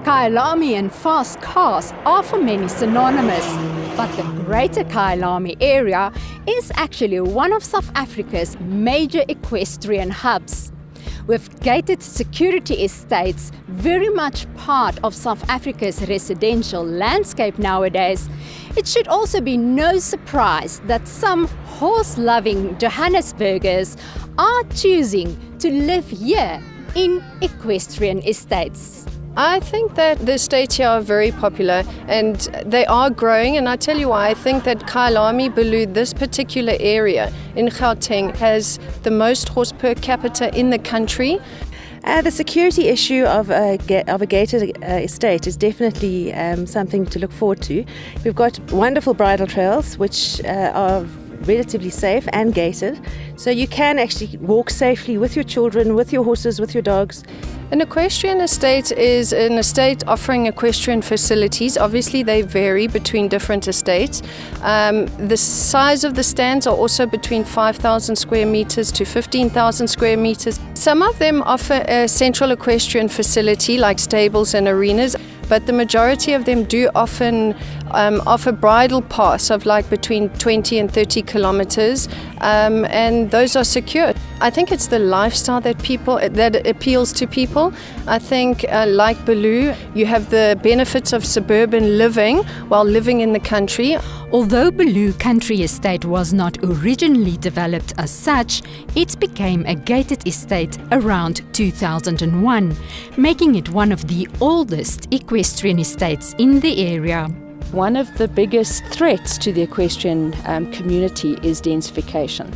Kyalami and fast cars are for many synonymous, but the Greater Kyalami area is actually one of South Africa's major equestrian hubs. With gated security estates very much part of South Africa's residential landscape nowadays, it should also be no surprise that some horse-loving Johannesburgers are choosing to live here in equestrian estates. I think that the estates here are very popular and they are growing, and I tell you why. I think that Kyalami, Belu, this particular area in Gauteng, has the most horse per capita in the country. The security issue of a gated estate is definitely something to look forward to. We've got wonderful bridle trails which are relatively safe and gated, so you can actually walk safely with your children, with your horses, with your dogs. An equestrian estate is an estate offering equestrian facilities. Obviously, they vary between different estates. The size of the stands are also between 5,000 square meters to 15,000 square meters. Some of them offer a central equestrian facility like stables and arenas, but the majority of them do often offer bridle paths of like between 20 and 30 kilometers, and those are secure. I think it's the lifestyle that appeals to people. I think like Belu, you have the benefits of suburban living while living in the country. Although Belu Country Estate was not originally developed as such, it became a gated estate around 2001, making it one of the oldest equestrian estates in the area. One of the biggest threats to the equestrian community is densification.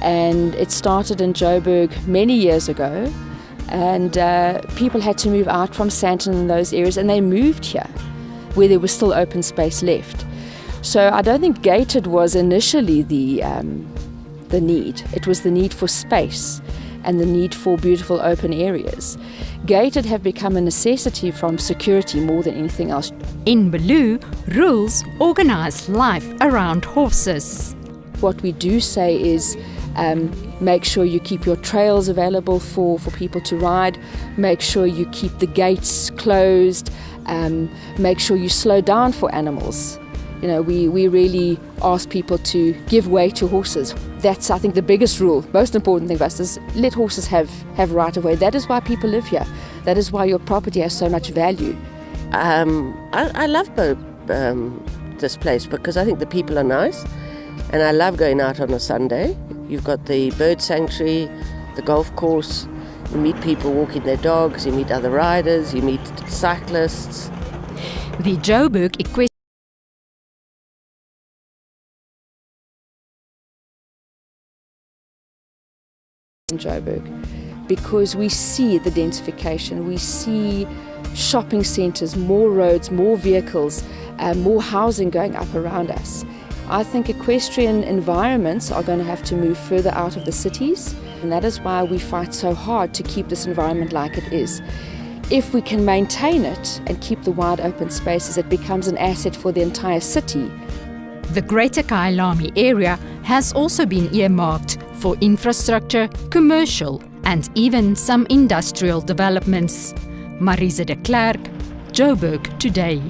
And it started in Joburg many years ago, and people had to move out from Sandton and those areas, and they moved here where there was still open space left. So I don't think gated was initially the need. It was the need for space and the need for beautiful open areas. Gated have become a necessity from security more than anything else. In Belu, rules organise life around horses. What we do say is make sure you keep your trails available for people to ride, make sure you keep the gates closed, make sure you slow down for animals. You know, we really ask people to give way to horses. That's, I think, the biggest rule. Most important thing for us is let horses have right of way. That is why people live here. That is why your property has so much value. I love this place because I think the people are nice, and I love going out on a Sunday. You've got the bird sanctuary, the golf course, you meet people walking their dogs, you meet other riders, you meet cyclists. The Joburg Equestrian in Joburg, because we see the densification, we see shopping centres, more roads, more vehicles, more housing going up around us. I think equestrian environments are going to have to move further out of the cities, and that is why we fight so hard to keep this environment like it is. If we can maintain it and keep the wide open spaces, it becomes an asset for the entire city. The Greater Kyalami area has also been earmarked for infrastructure, commercial and even some industrial developments. Marize de Klerk, Joburg Today.